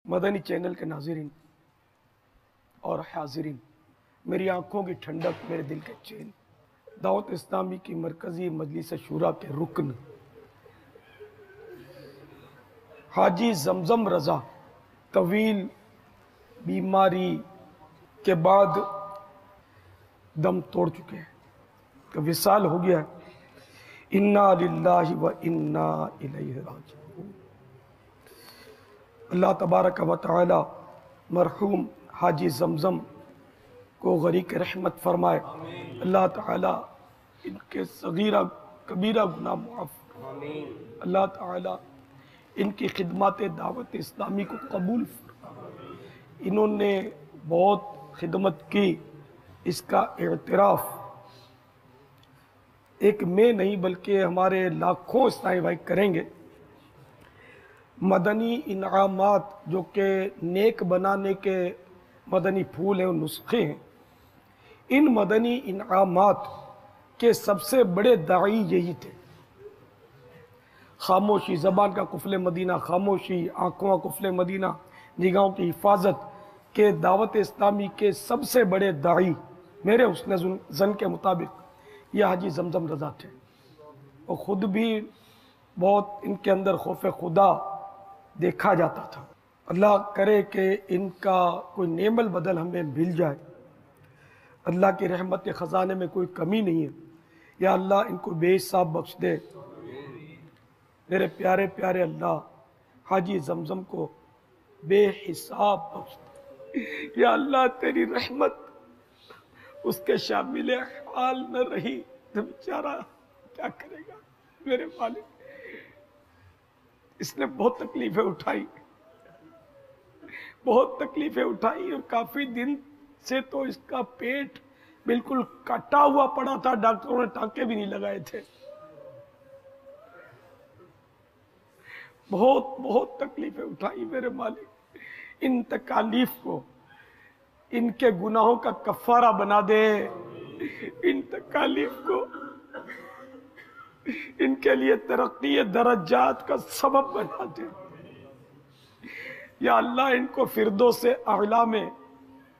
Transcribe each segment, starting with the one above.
مدنی channel کے ناظرین اور حاضرین، میری آنکھوں کی ٹھنڈک، میرے دل کے چین، دعوت اسلامی کی مرکزی مجلس شورا کے رکن حاجی زمزم رضا طویل بیماری کے بعد دم توڑ چکے ہیں، کہ وصال ہو گیا ہے۔ انا للہ و انا الیہ راجعون۔ اللہ تبارک و تعالی مرحوم حاجی زمزم کو غریق رحمت فرمائے۔ اللہ تعالی ان کے صغیرہ کبیرہ گناہ معاف فرمائے۔ اللہ تعالی ان کی خدمات دعوت اسلامی کو قبول فرمائے۔ انہوں نے بہت خدمت کی، اس کا اعتراف ایک میں نہیں بلکہ ہمارے لاکھوں اسلامی بھائی کریں گے۔ مدنی انعامات جو کہ نیک بنانے کے مدنی پھول ہیں، نسخے ہیں، ان مدنی انعامات کے سب سے بڑے داعی یہی تھے۔ خاموشی، زبان کا قفل مدینہ، خاموشی، آنکھوں کا قفل مدینہ، نگاہوں کی حفاظت کے دعوت اسلامی کے سب سے بڑے داعی میرے حسن ظن کے مطابق یہ حاجی زمزم رضا تھے۔ اور خود بھی بہت ان کے اندر خوف خدا دیکھا جاتا تھا۔ اللہ کرے کہ ان کا کوئی نعم البدل ہمیں مل جائے۔ اللہ کی رحمت کے خزانے میں کوئی کمی نہیں ہے۔ یا اللہ ان کو بے حساب بخش دے۔ میرے پیارے پیارے اللہ حاجی زمزم کو بے حساب بخش دے۔ یا اللہ تیری رحمت اس کے شامل حال نہ رہی تو بیچارہ کیا کرے گا میرے مالک۔ اس نے بہت تکلیفیں اٹھائی، بہت تکلیفیں اٹھائی، اور کافی دن سے تو اس کا پیٹ بالکل کٹا ہوا پڑا تھا، ڈاکٹروں نے ٹانکے بھی نہیں لگائے تھے۔ بہت بہت تکلیفیں اٹھائی میرے مالک۔ ان تکالیف کو ان کے گناہوں کا کفارہ بنا دے، ان تکالیف کو ان کے لیے ترقی درجات کا سبب بنا دے۔ یا اللہ ان کو فردوس اعلیٰ میں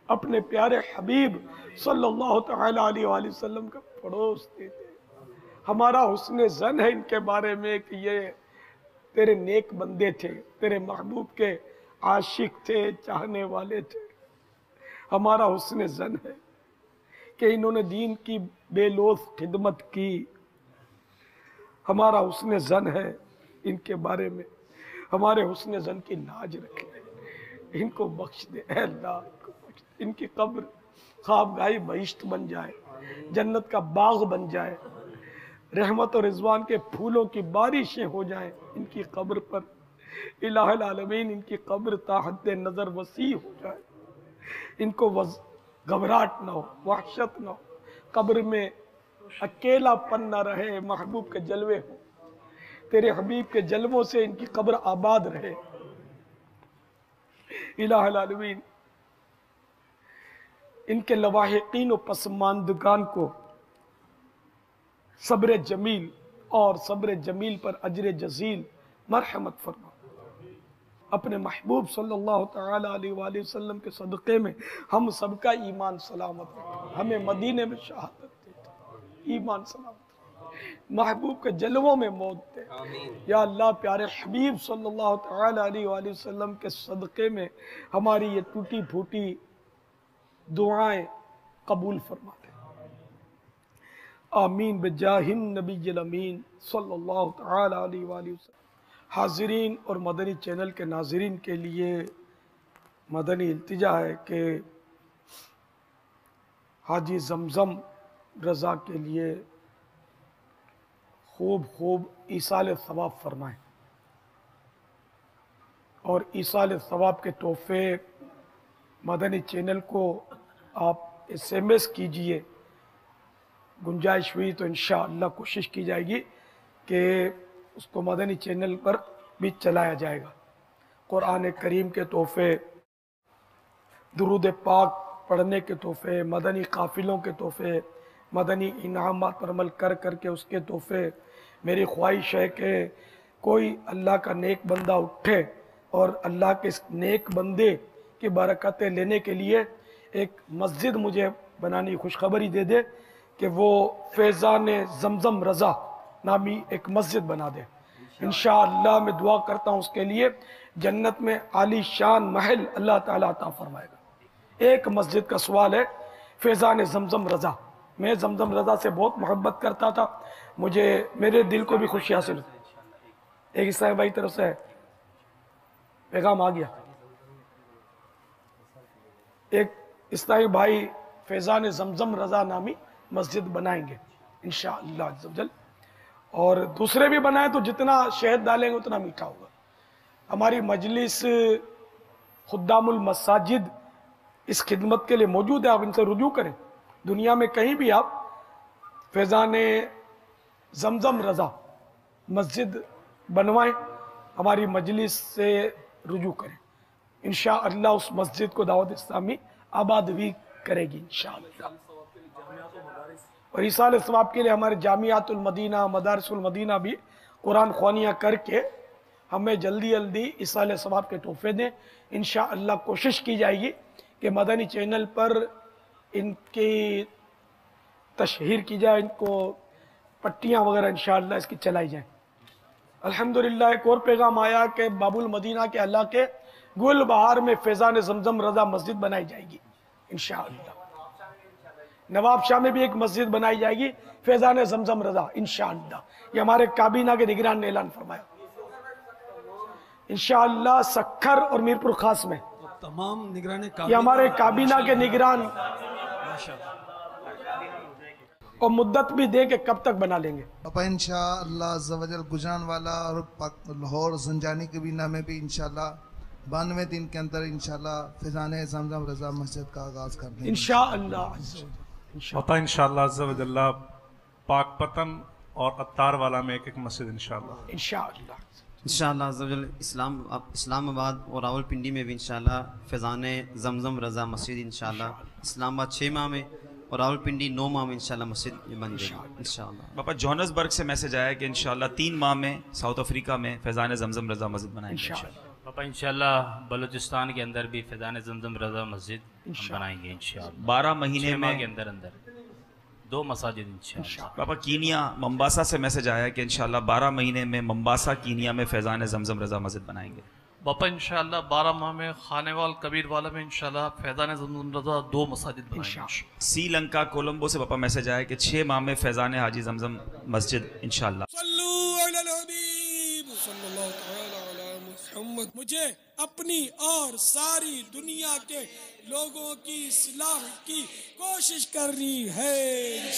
اپنے پیارے حبیب صلی اللہ تعالی علیہ وآلہ وسلم کا پڑوس دے دے۔ ہمارا حسن ظن ہے ان کے بارے میں کہ یہ تیرے نیک بندے تھے، تیرے محبوب کے عاشق تھے، چاہنے والے تھے۔ ہمارا حسن ظن ہے کہ انہوں نے دین کی بے لوث خدمت کی۔ ہمارا حسن ظن ہے ان کے بارے میں، ہمارے حسن ظن کی لاج رکھے، ان کو بخش دے اے اللہ، ان کو بخش دے۔ ان کی قبر خوابگاہ بہشت بن جائے، جنت کا باغ بن جائے، رحمت اور رضوان کے پھولوں کی بارشیں ہو جائیں ان کی قبر پر۔ الہ العالمین ان کی قبر تا حد نظر وسیع ہو جائے، ان کو گھبراہٹ نہ ہو، وحشت نہ ہو، قبر میں اکیلا پن نہ رہے، محبوب کے جلوے ہو، تیرے حبیب کے جلووں سے ان کی قبر آباد رہے۔ الہ العالمین ان کے لواحقین و پسماندگان کو صبر جمیل اور صبر جمیل پر اجر جزیل مرحمت فرما۔ اپنے محبوب صلی اللہ تعالی علیہ وآلہ وسلم کے صدقے میں ہم سب کا ایمان سلامت رکھے، ہمیں مدینے میں شہادت دے، ایمان سلامت رکھے، محبوب کے جلووں میں موت دے۔ یا اللہ پیارے حبیب صلی اللہ تعالی علیہ وآلہ وسلم کے صدقے میں ہماری یہ ٹوٹی پھوٹی دعائیں قبول فرما دے۔ آمین بجاہ النبی الامین صلی اللہ تعالی علیہ وآلہ وسلم۔ حاضرین اور مدنی چینل کے ناظرین کے لیے مدنی التجا ہے کہ حاجی زمزم رضا کے لیے خوب ایصال ثواب فرمائیں، اور ایصال ثواب کے تحفے مدنی چینل کو آپ SMS کیجئے۔ گنجائش ہوئی تو انشاءاللہ کوشش کی جائے گی کہ اس کو مدنی چینل پر بھی چلایا جائے گا۔ قرآن کریم کے تحفے، درود پاک پڑھنے کے تحفے، مدنی قافلوں کے تحفے، مدنی انعامات پر عمل کر کے اس کے تحفے۔ میری خواہش ہے کہ کوئی اللہ کا نیک بندہ اٹھے اور اللہ کے اس نیک بندے کی برکتیں لینے کے لیے ایک مسجد مجھے بنانے کی خوشخبری دے دے کہ وہ فیضان زمزم رضا نامی ایک مسجد بنا دے. انشاءاللہ میں دعا کرتا ہوں اس کے لیے، جنت میں عالی شان محل اللہ تعالیٰ عطا فرمائے گا. ایک مسجد کا سوال ہے، فیضان زمزم رضا. میں زمزم رضا سے بہت محبت کرتا تھا، مجھے میرے دل کو بھی خوشی حاصل ہوئی. ایک عیسائی بھائی طرف سے پیغام آ گیا، ایک عیسائی بھائی فیضان زمزم رضا نامی مسجد بنائیں گے انشاءاللہ عز و جل، اور دوسرے بھی بنائیں تو جتنا شہد ڈالیں گے اتنا میٹھا ہوگا. ہماری مجلس خدام المساجد اس خدمت کے لیے موجود ہے، آپ ان سے رجوع کریں. دنیا میں کہیں بھی آپ فیضان زمزم رضا مسجد بنوائیں، ہماری مجلس سے رجوع کریں. انشاءاللہ اس مسجد کو دعوت اسلامی آباد بھی کرے گی انشاءاللہ. اور ایصال ثواب کے لیے ہمارے جامعات المدینہ، مدارس المدینہ بھی قرآن خوانیاں کر کے ہمیں جلدی جلدی ایصال ثواب کے تحفے دیں. انشاءاللہ کوشش کی جائے گی کہ مدنی چینل پر ان کی تشہیر کی جائے، ان کو پٹیاں وغیرہ انشاءاللہ اس کی چلائی جائیں. الحمدللہ ایک اور پیغام آیا کہ باب المدینہ کے علاقے گل بہار میں فیضان زمزم رضا مسجد بنائی جائے گی انشاءاللہ. نواب شاہ میں بھی ایک مسجد بنائی جائے گی فیضان زمزم رضا انشاءاللہ. یہ ہمارے کابینہ کے نگران نے اعلان فرمایا. انشاءاللہ سکھر اور میرپور خاص میں تمام نگران یہ ہمارے کابینہ کے نگران اور مدت بھی دے کہ کب تک بنا لیں گے. باپا انشاءاللہ عز و جل گجران والا اور لاہور زنجانی کابینہ میں بھی انشاءاللہ 92 دن کے اندر انشاءاللہ فیضان زمزم رضا مسجد کا آغاز کر دیں گے انشاءاللہ عز و جل. ہوتا انشاءاللہ عز و جل پاک پتن اور اتار والا میں ایک مسجد انشاءاللہ. انشاءاللہ انشاءاللہ عز و جل اسلام آباد اور راول پنڈی میں بھی انشاءاللہ فیضان زمزم رضا مسجد انشاءاللہ اسلام آباد 6 ماہ میں اور راول پنڈی 9 ماہ میں انشاءاللہ مسجد بن جائے گی انشاءاللہ. باپا جوہانسبرگ سے میسج آیا ہے کہ انشاءاللہ 3 ماہ میں ساؤتھ افریقہ میں فیضان زمزم رضا مسجد بنائیں گے انشاءاللہ. پاپا انشاءاللہ بلوچستان کے اندر بھی فیضان زمزم رضا مسجد ہم بنائیں گے انشاءاللہ. 12 مہینے 6 ماہ میں کے اندر 2 مساجد انشاءاللہ. پاپا کینیا ممباسا سے میسج آیا ہے کہ انشاءاللہ 12 مہینے میں ممباسا کینیا میں فیضان زمزم رضا مسجد بنائیں گے. باپا انشاءاللہ 12 ماہ میں خانے وال کبیر والا میں انشاءاللہ فیضان زمزم رضا 2 مساجد بنائیں گے. سری لنکا کولمبو سے پاپا میسج آیا ہے کہ 6 ماہ میں فیضان حاجی زمزم مسجد انشاءاللہ. صلو علی الحبیب صلی اللہ تعالی علی محمد. مجھے اپنی اور ساری دنیا کے لوگوں کی اصلاح کی کوشش کرنی ہے.